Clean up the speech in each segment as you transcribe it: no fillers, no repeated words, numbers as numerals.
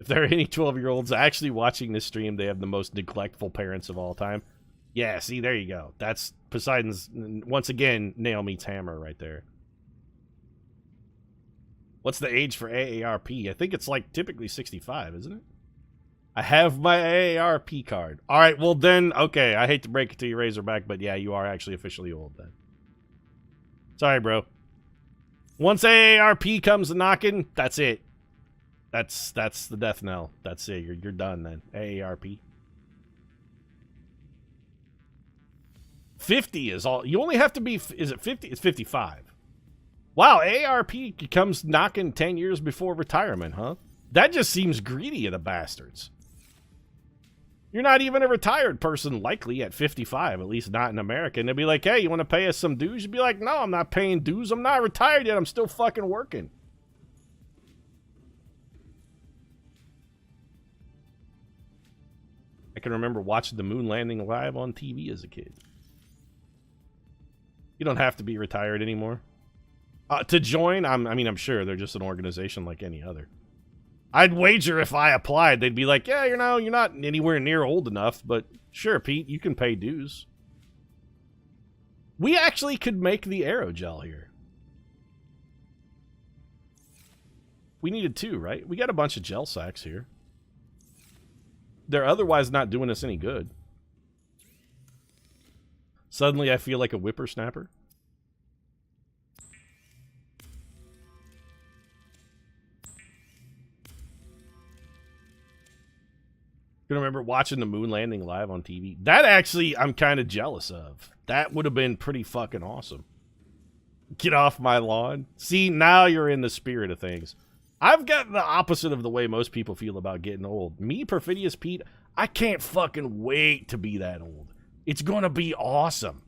If there are any 12-year-olds actually watching this stream, they have the most neglectful parents of all time. Yeah, see, there you go. That's Poseidon's, once again, nail meets hammer right there. What's the age for AARP? I think it's like typically 65, isn't it? I have my AARP card. All right, well then, okay, I hate to break it to you, Razorback, but yeah, you are actually officially old then. Sorry, bro. Once AARP comes knocking, that's it. That's the death knell. That's it. You're done then. AARP. 50 is all. You only have to be. Is it 50? It's 55. Wow, AARP comes knocking 10 years before retirement, huh? That just seems greedy of the bastards. You're not even a retired person, likely, at 55, at least not in America. And they'll be like, hey, you want to pay us some dues? You'd be like, no, I'm not paying dues. I'm not retired yet. I'm still fucking working. I can remember watching the moon landing live on TV as a kid. You don't have to be retired anymore. To join, I'm sure they're just an organization like any other. I'd wager if I applied, they'd be like, yeah, you're not anywhere near old enough, but sure, Pete, you can pay dues. We actually could make the aerogel here. We needed 2, right? We got a bunch of gel sacks here. They're otherwise not doing us any good. Suddenly I feel like a whippersnapper. I remember watching the moon landing live on TV. That actually, I'm kind of jealous of. That would have been pretty fucking awesome. Get off my lawn. See, now you're in the spirit of things. I've got the opposite of the way most people feel about getting old. Me, Perfidious Pete, I can't fucking wait to be that old. It's gonna be awesome.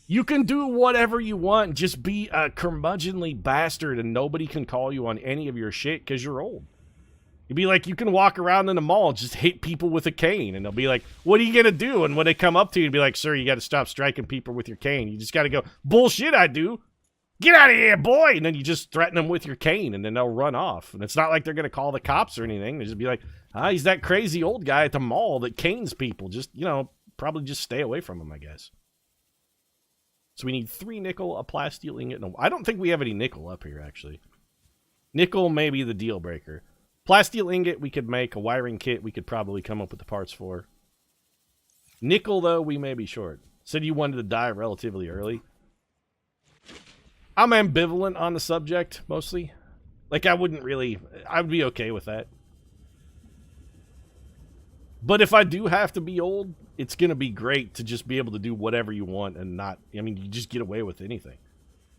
You can do whatever you want. Just be a curmudgeonly bastard and nobody can call you on any of your shit because you're old. You'd be like, you can walk around in the mall, just hit people with a cane, and they'll be like, what are you going to do? And when they come up to you, you'd be like, sir, you got to stop striking people with your cane. You just got to go, bullshit, I do. Get out of here, boy! And then you just threaten them with your cane, and then they'll run off. And it's not like they're going to call the cops or anything. They just be like, he's that crazy old guy at the mall that canes people. Just, probably just stay away from him, I guess. So we need 3 nickel, a plasteel ingot. No, I don't think we have any nickel up here, actually. Nickel may be the deal breaker. Plasteel ingot, we could make. A wiring kit, we could probably come up with the parts for. Nickel, though, we may be short. Said you wanted to die relatively early. I'm ambivalent on the subject, mostly. Like, I would be okay with that. But if I do have to be old, it's going to be great to just be able to do whatever you want and not, you just get away with anything.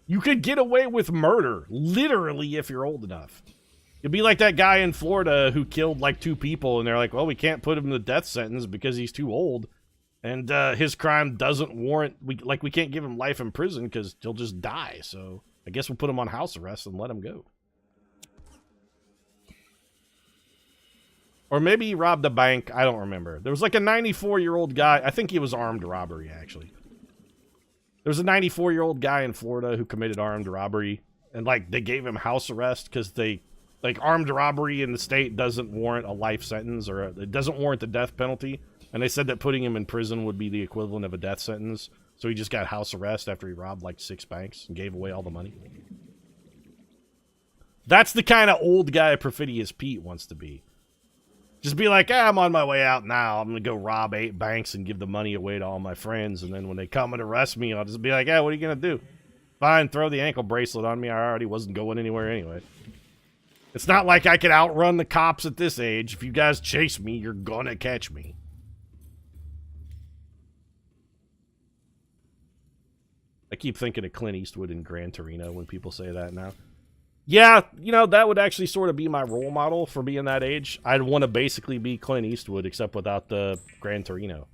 You could get away with murder, literally, if you're old enough. It'd be like that guy in Florida who killed like 2 people, and they're like, well, we can't put him in the death sentence because he's too old, and his crime doesn't warrant, we can't give him life in prison because he'll just die, so I guess we'll put him on house arrest and let him go. Or maybe he robbed a bank, I don't remember. There was like a 94-year-old guy, I think he was armed robbery, actually. There was a 94-year-old guy in Florida who committed armed robbery, and like they gave him house arrest because armed robbery in the state doesn't warrant a life sentence, or it doesn't warrant the death penalty. And they said that putting him in prison would be the equivalent of a death sentence. So he just got house arrest after he robbed like 6 banks and gave away all the money. That's the kind of old guy Perfidious Pete wants to be. Just be like, I'm on my way out now. I'm going to go rob 8 banks and give the money away to all my friends. And then when they come and arrest me, I'll just be like, what are you going to do? Fine, throw the ankle bracelet on me. I already wasn't going anywhere anyway. It's not like I could outrun the cops at this age. If you guys chase me, you're gonna catch me. I keep thinking of Clint Eastwood in Gran Torino when people say that now. Yeah, that would actually sort of be my role model for being that age. I'd want to basically be Clint Eastwood, except without the Gran Torino.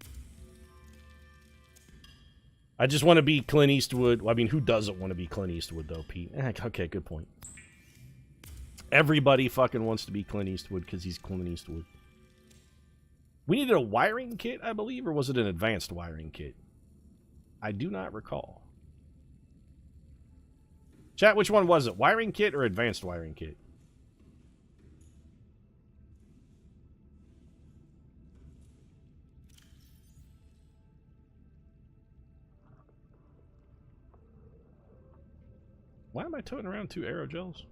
I just want to be Clint Eastwood. I mean, who doesn't want to be Clint Eastwood, though, Pete? Okay, good point. Everybody fucking wants to be Clint Eastwood because he's Clint Eastwood. We needed a wiring kit, I believe, or was it an advanced wiring kit? I do not recall. Chat, which one was it? Wiring kit or advanced wiring kit? Why am I toting around 2 aerogels?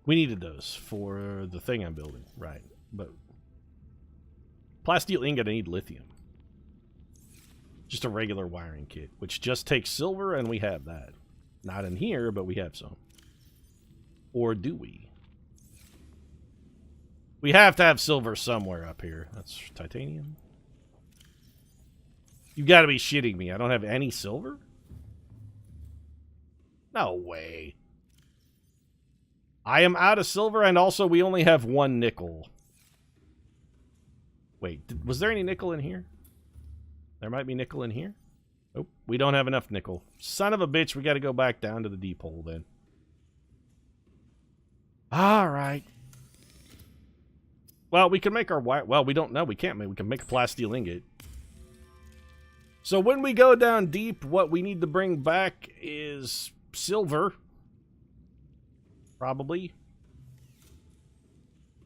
We needed those for the thing I'm building. Right. But plasteel ingot, I need lithium. Just a regular wiring kit, which just takes silver, and we have that. Not in here, but we have some. Or do we? We have to have silver somewhere up here. That's titanium. You gotta be shitting me. I don't have any silver? No way. I am out of silver, and also we only have 1 nickel. Wait, was there any nickel in here? There might be nickel in here. Nope, we don't have enough nickel. Son of a bitch, we got to go back down to the deep hole then. All right. Well, we can make our wire. Well, we don't know. We can't make. We can make a plasteel ingot. So when we go down deep, what we need to bring back is silver. Probably.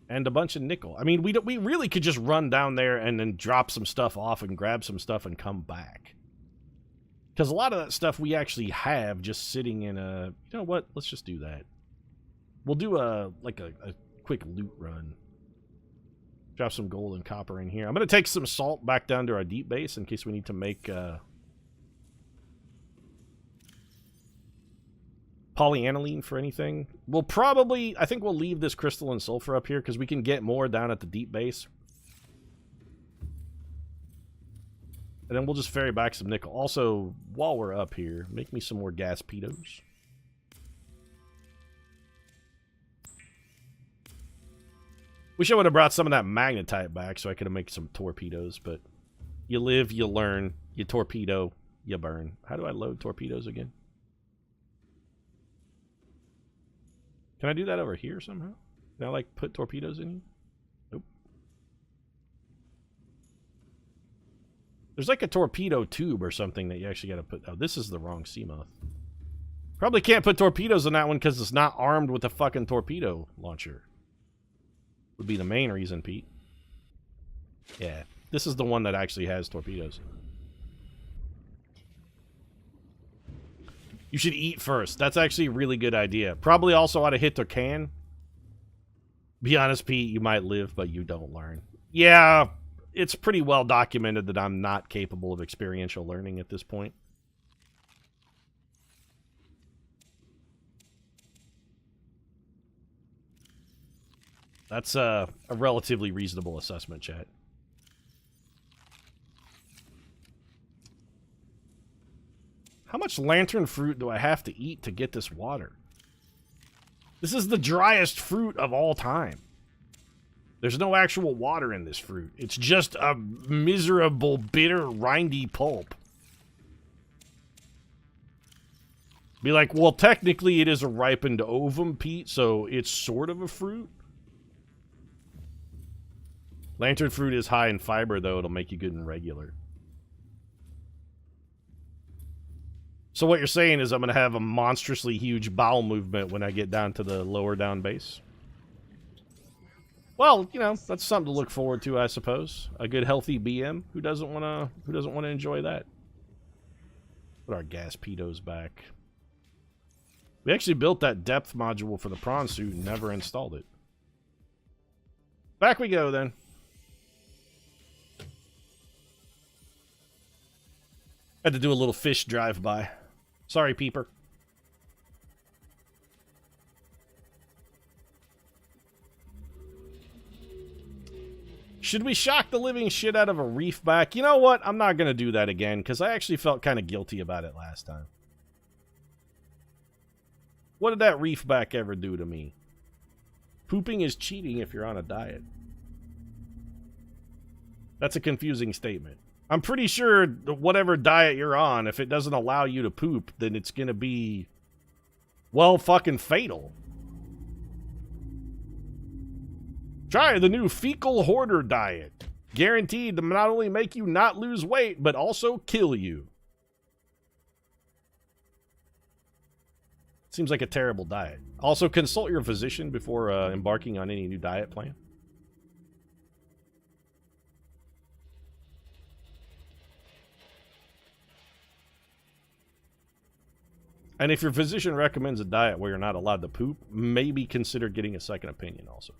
And a bunch of nickel. I mean, we really could just run down there and then drop some stuff off and grab some stuff and come back. Because a lot of that stuff we actually have just sitting in a... You know what? Let's just do that. We'll do a quick loot run. Drop some gold and copper in here. I'm going to take some salt back down to our deep base in case we need to make... polyaniline for anything. We'll probably... I think we'll leave this crystalline sulfur up here because we can get more down at the deep base. And then we'll just ferry back some nickel. Also, while we're up here, make me some more gas pedos. Wish I would have brought some of that magnetite back so I could have made some torpedoes, but you live, you learn, you torpedo, you burn. How do I load torpedoes again? Can I do that over here somehow? Can I, like, put torpedoes in here? Nope. There's like a torpedo tube or something that you actually got to put... Oh, this is the wrong Seamoth. Probably can't put torpedoes in that one because it's not armed with a fucking torpedo launcher. Would be the main reason, Pete. Yeah, this is the one that actually has torpedoes. You should eat first. That's actually a really good idea. Probably also ought to hit the can. Be honest, Pete, you might live, but you don't learn. Yeah, it's pretty well documented that I'm not capable of experiential learning at this point. That's a relatively reasonable assessment, chat. How much lantern fruit do I have to eat to get this water? This is the driest fruit of all time. There's no actual water in this fruit. It's just a miserable, bitter, rindy pulp. Be like, well, technically it is a ripened ovum, Pete, so it's sort of a fruit. Lantern fruit is high in fiber, though. It'll make you good and regular. So what you're saying is I'm going to have a monstrously huge bowel movement when I get down to the lower down base? Well, you know, that's something to look forward to, I suppose. A good healthy BM. Who doesn't want to enjoy that? Put our gas pedos back. We actually built that depth module for the prawn suit and never installed it. Back we go then. Had to do a little fish drive-by. Sorry, Peeper. Should we shock the living shit out of a reef back? You know what? I'm not going to do that again, because I actually felt kind of guilty about it last time. What did that reef back ever do to me? Pooping is cheating if you're on a diet. That's a confusing statement. I'm pretty sure whatever diet you're on, if it doesn't allow you to poop, then it's going to be, well, fucking fatal. Try the new fecal hoarder diet. Guaranteed to not only make you not lose weight, but also kill you. Seems like a terrible diet. Also, consult your physician before embarking on any new diet plan. And if your physician recommends a diet where you're not allowed to poop, maybe consider getting a second opinion also.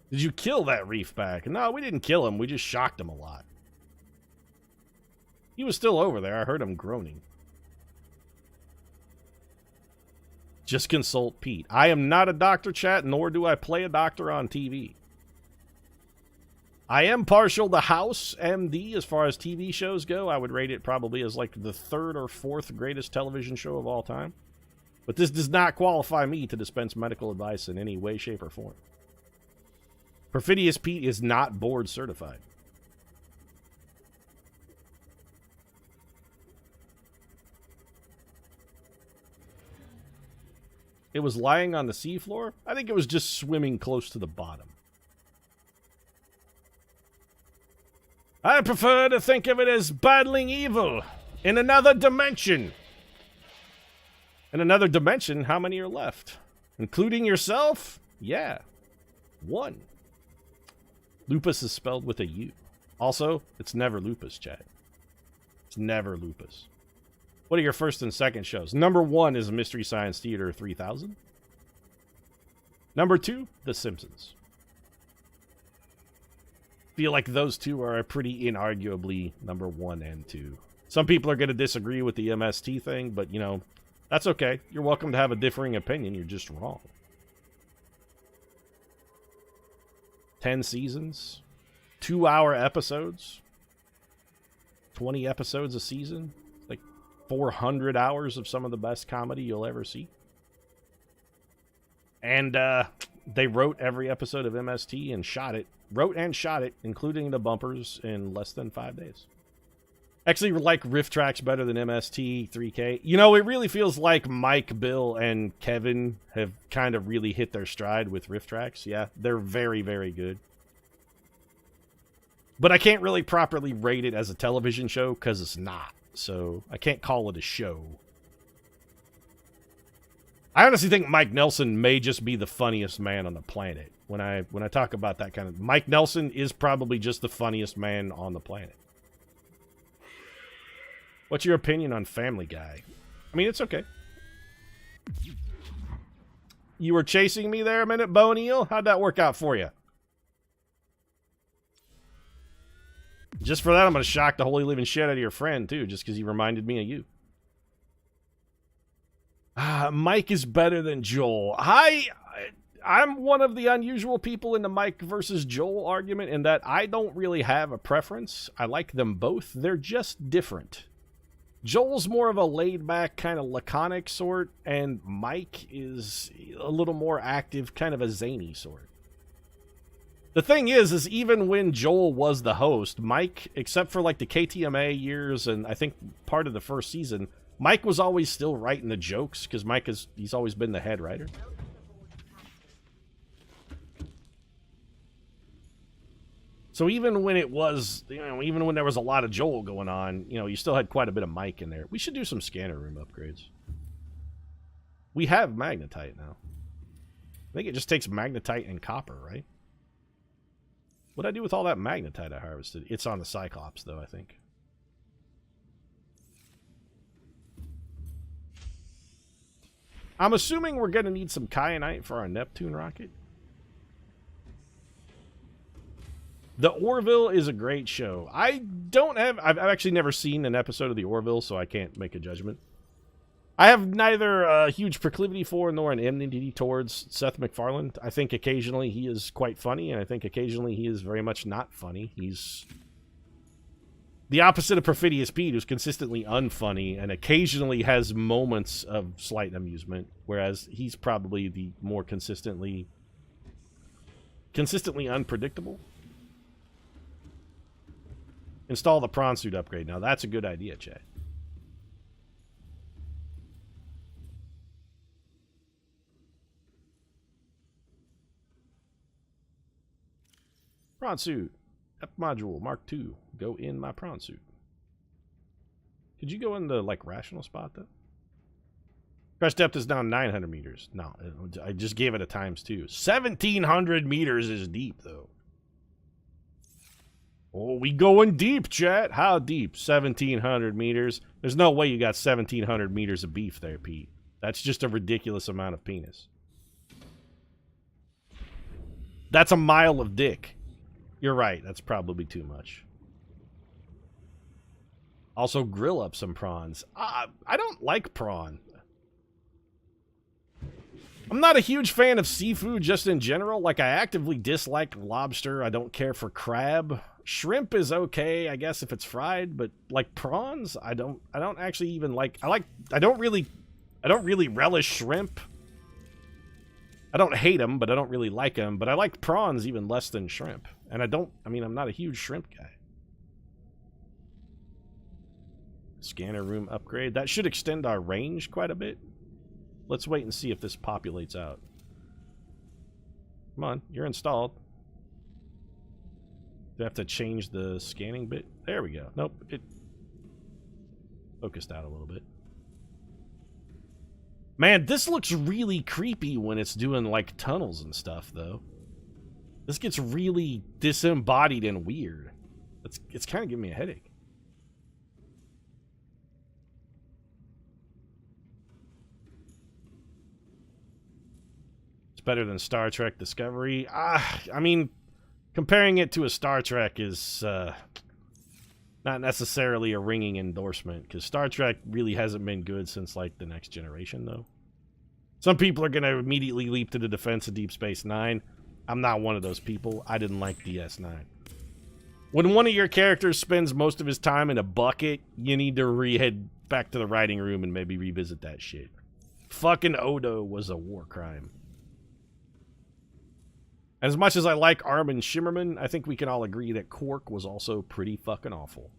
Did you kill that reefback? No, we didn't kill him. We just shocked him a lot. He was still over there. I heard him groaning. Just consult Pete. I am not a doctor, chat, nor do I play a doctor on TV. I am partial to House MD as far as TV shows go. I would rate it probably as like the 3rd or 4th greatest television show of all time. But this does not qualify me to dispense medical advice in any way, shape, or form. Perfidious Pete is not board certified. It was lying on the seafloor? I think it was just swimming close to the bottom. I prefer to think of it as battling evil in another dimension. In another dimension, how many are left? Including yourself? Yeah. 1. Lupus is spelled with a U. Also, it's never lupus, chat. It's never lupus. What are your first and second shows? Number 1 is Mystery Science Theater 3000. Number 2, The Simpsons. Feel like those two are pretty inarguably number 1 and 2. Some people are going to disagree with the MST thing, but, you know, that's okay. You're welcome to have a differing opinion. You're just wrong. 10 seasons, 2-hour episodes, 20 episodes a season, like 400 hours of some of the best comedy you'll ever see. And they wrote every episode of MST and wrote and shot it, including the bumpers, in less than 5 days. Actually, like riff tracks better than MST 3K. You know, it really feels like Mike, Bill, and Kevin have kind of really hit their stride with riff tracks. Yeah, they're very, very good. But I can't really properly rate it as a television show because it's not. So I can't call it a show. I honestly think Mike Nelson may just be the funniest man on the planet. When I talk about that kind of... Mike Nelson is probably just the funniest man on the planet. What's your opinion on Family Guy? I mean, it's okay. You were chasing me there a minute, Bo Neal? How'd that work out for you? Just for that, I'm going to shock the holy living shit out of your friend, too, just because he reminded me of you. Mike is better than Joel. I'm one of the unusual people in the Mike versus Joel argument in that I don't really have a preference. I like them both. They're just different. Joel's more of a laid-back, kind of laconic sort, and Mike is a little more active, kind of a zany sort. The thing is even when Joel was the host, Mike, except for like the KTMA years and I think part of the first season, Mike was always still writing the jokes because he's always been the head writer. So even when it was, even when there was a lot of Joel going on, you still had quite a bit of Mike in there. We should do some scanner room upgrades. We have magnetite now. I think it just takes magnetite and copper, right? What'd I do with all that magnetite I harvested? It's on the Cyclops, though, I think. I'm assuming we're going to need some kyanite for our Neptune rocket. The Orville is a great show. I've actually never seen an episode of the Orville, so I can't make a judgment. I have neither a huge proclivity for nor an enmity towards Seth MacFarlane. I think occasionally he is quite funny, and I think occasionally he is very much not funny. He's the opposite of Perfidious Pete, who's consistently unfunny and occasionally has moments of slight amusement, whereas he's probably the more consistently unpredictable. Install the prawn suit upgrade. Now, that's a good idea, Chad. Prawn suit. F module Mark II. Go in my prawn suit. Could you go in the, rational spot, though? Crash depth is now 900 meters. No, I just gave it a times 2. 1,700 meters is deep, though. Oh, we going deep, chat. How deep? 1,700 meters. There's no way you got 1,700 meters of beef there, Pete. That's just a ridiculous amount of penis. That's a mile of dick. You're right. That's probably too much. Also, grill up some prawns. I don't like prawn. I'm not a huge fan of seafood just in general. Like, I actively dislike lobster. I don't care for crab. Shrimp is okay, I guess, if it's fried, but like prawns, I don't actually even like. I don't really relish shrimp. I don't hate them, but I don't really like them. But I like prawns even less than shrimp. And I'm not a huge shrimp guy. Scanner room upgrade. That should extend our range quite a bit. Let's wait and see if this populates out. Come on, you're installed. Do I have to change the scanning bit? There we go. Nope, it focused out a little bit. Man, this looks really creepy when it's doing, like, tunnels and stuff, though. This gets really disembodied and weird. It's kind of giving me a headache. It's better than Star Trek Discovery. I mean, comparing it to a Star Trek is not necessarily a ringing endorsement, because Star Trek really hasn't been good since, like, The Next Generation, though. Some people are going to immediately leap to the defense of Deep Space Nine. I'm not one of those people. I didn't like DS9. When one of your characters spends most of his time in a bucket, you need to head back to the writing room and maybe revisit that shit. Fucking Odo was a war crime. As much as I like Armin Shimmerman, I think we can all agree that Quark was also pretty fucking awful.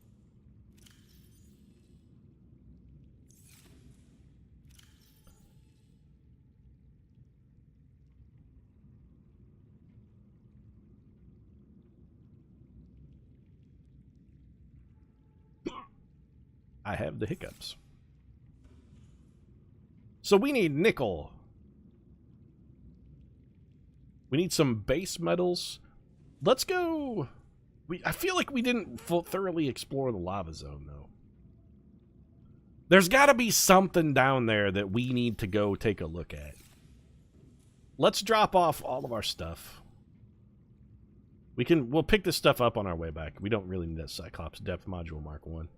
I have the hiccups. So we need nickel. We need some base metals. Let's go. I feel like we didn't thoroughly explore the lava zone, though. There's got to be something down there that we need to go take a look at. Let's drop off all of our stuff. We'll pick this stuff up on our way back. We don't really need that Cyclops Depth Module Mark 1.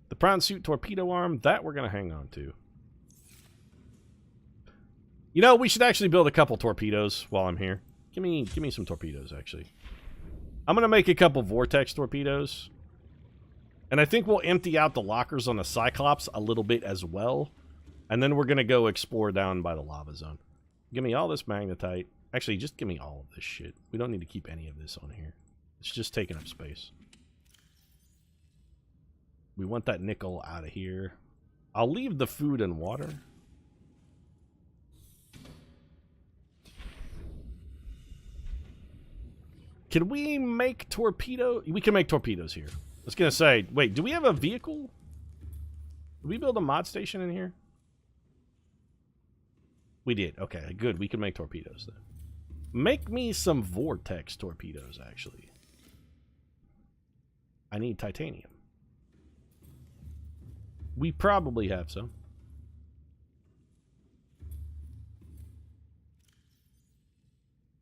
The prawn suit torpedo arm, that we're going to hang on to. You know, we should actually build a couple torpedoes while I'm here. Give me some torpedoes, actually. I'm going to make a couple vortex torpedoes. And I think we'll empty out the lockers on the Cyclops a little bit as well. And then we're going to go explore down by the lava zone. Give me all this magnetite. Actually, just give me all of this shit. We don't need to keep any of this on here. It's just taking up space. We want that nickel out of here. I'll leave the food and water. Can we make torpedo? We can make torpedoes here. I was going to say, wait, do we have a vehicle? Did we build a mod station in here? We did. Okay, good. We can make torpedoes then. Make me some vortex torpedoes, actually. I need titanium. We probably have some.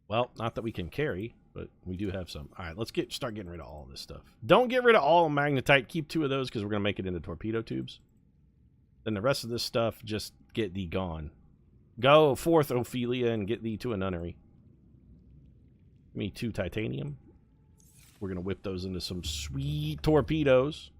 Well, not that we can carry, but we do have some. All right, let's start getting rid of all of this stuff. Don't get rid of all magnetite. Keep 2 of those because we're going to make it into torpedo tubes. Then the rest of this stuff, just get thee gone. Go forth, Ophelia, and get thee to a nunnery. Give me 2 titanium. We're going to whip those into some sweet torpedoes.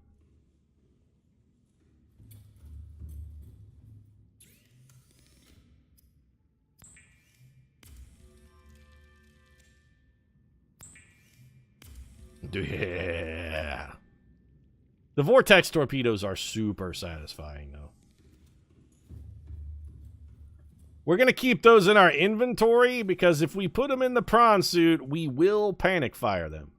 Yeah. The vortex torpedoes are super satisfying, though. We're going to keep those in our inventory because if we put them in the prawn suit, we will panic fire them.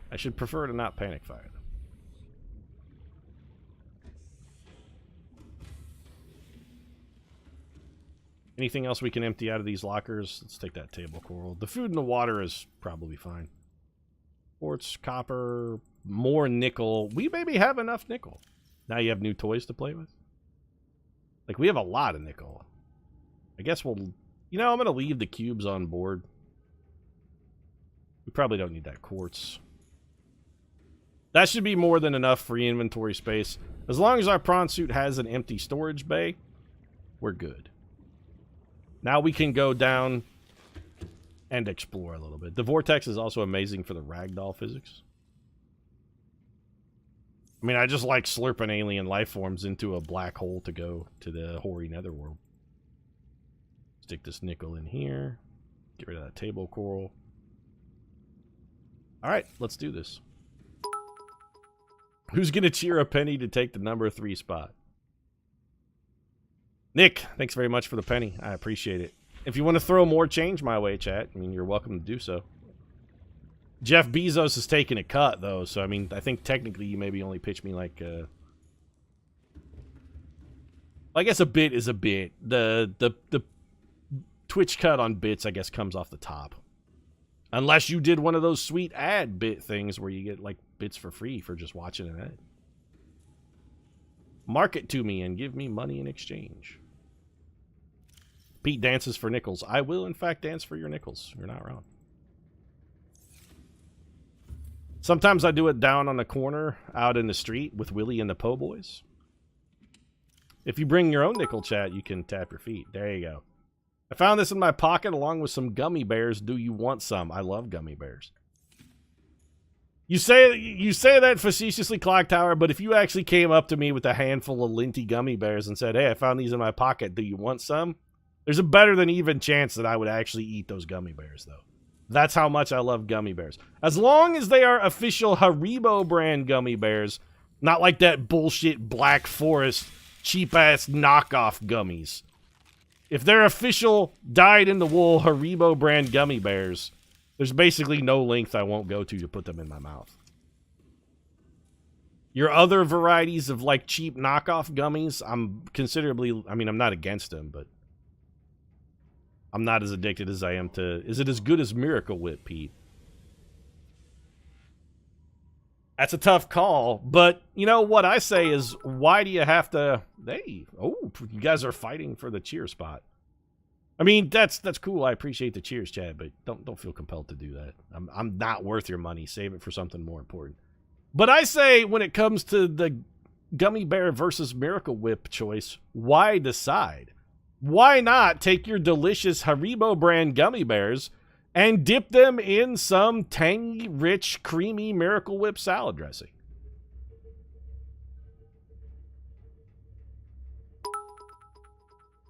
I should prefer to not panic fire them. Anything else we can empty out of these lockers? Let's take that table coral. The food and the water is probably fine. Quartz, copper, more nickel. We maybe have enough nickel. Now you have new toys to play with? Like, we have a lot of nickel. I guess we'll... You know, I'm going to leave the cubes on board. We probably don't need that quartz. That should be more than enough free inventory space. As long as our prawn suit has an empty storage bay, we're good. Now we can go down and explore a little bit. The vortex is also amazing for the ragdoll physics. I mean, I just like slurping alien life forms into a black hole to go to the hoary netherworld. Stick this nickel in here. Get rid of that table coral. Alright, let's do this. Who's going to cheer a penny to take the number 3 spot? Nick, thanks very much for the penny. I appreciate it. If you want to throw more change my way, chat, I mean, you're welcome to do so. Jeff Bezos is taking a cut, though, so, I mean, I think technically you maybe only pitch me like, I guess a bit is a bit. The Twitch cut on bits, I guess, comes off the top. Unless you did one of those sweet ad bit things where you get, like, bits for free for just watching an ad. Market to me and give me money in exchange. Pete dances for nickels. I will, in fact, dance for your nickels. You're not wrong. Sometimes I do it down on the corner out in the street with Willie and the Po' Boys. If you bring your own nickel, chat, you can tap your feet. There you go. I found this in my pocket along with some gummy bears. Do you want some? I love gummy bears. You say that facetiously, Clock Tower, but if you actually came up to me with a handful of linty gummy bears and said, hey, I found these in my pocket, do you want some? There's a better than even chance that I would actually eat those gummy bears, though. That's how much I love gummy bears. As long as they are official Haribo brand gummy bears, not like that bullshit Black Forest cheap-ass knockoff gummies. If they're official, dyed-in-the-wool Haribo brand gummy bears, there's basically no length I won't go to put them in my mouth. Your other varieties of, like, cheap knockoff gummies, I'm not against them, but I'm not as addicted as I am to... Is it as good as Miracle Whip, Pete? That's a tough call, but, you know, what I say is, why do you have to... Hey, oh, you guys are fighting for the cheer spot. I mean, that's cool. I appreciate the cheers, Chad, but don't feel compelled to do that. I'm not worth your money. Save it for something more important. But I say, when it comes to the Gummy Bear versus Miracle Whip choice, why decide? Why not take your delicious Haribo brand gummy bears and dip them in some tangy, rich, creamy Miracle Whip salad dressing?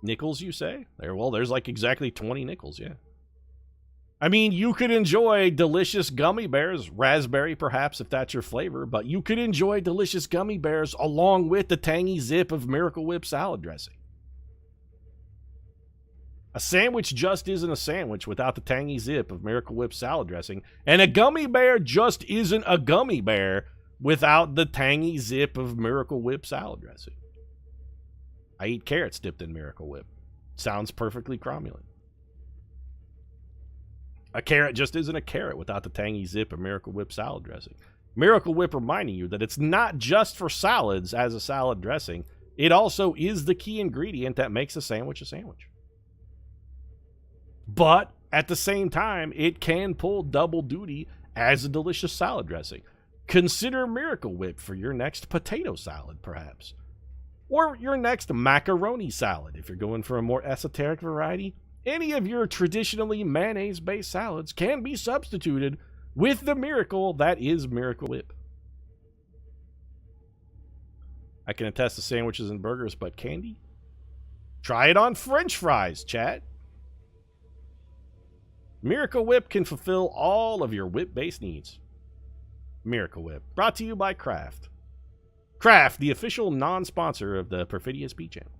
Nickels, you say? There's like exactly 20 nickels, yeah. I mean, you could enjoy delicious gummy bears, raspberry perhaps if that's your flavor, but you could enjoy delicious gummy bears along with the tangy zip of Miracle Whip salad dressing. A sandwich just isn't a sandwich without the tangy zip of Miracle Whip salad dressing, and a gummy bear just isn't a gummy bear without the tangy zip of Miracle Whip salad dressing. I eat carrots dipped in Miracle Whip. Sounds perfectly cromulent. A carrot just isn't a carrot without the tangy zip of Miracle Whip salad dressing. Miracle Whip reminding you that it's not just for salads as a salad dressing, it also is the key ingredient that makes a sandwich a sandwich. But at the same time, it can pull double duty as a delicious salad dressing. Consider Miracle Whip for your next potato salad, perhaps. Or your next macaroni salad, if you're going for a more esoteric variety. Any of your traditionally mayonnaise-based salads can be substituted with the miracle that is Miracle Whip. I can attest to sandwiches and burgers, but candy? Try it on French fries, chat. Miracle Whip can fulfill all of your whip-based needs. Miracle Whip, brought to you by Kraft. Kraft, the official non-sponsor of the Perfidious Beat Channel.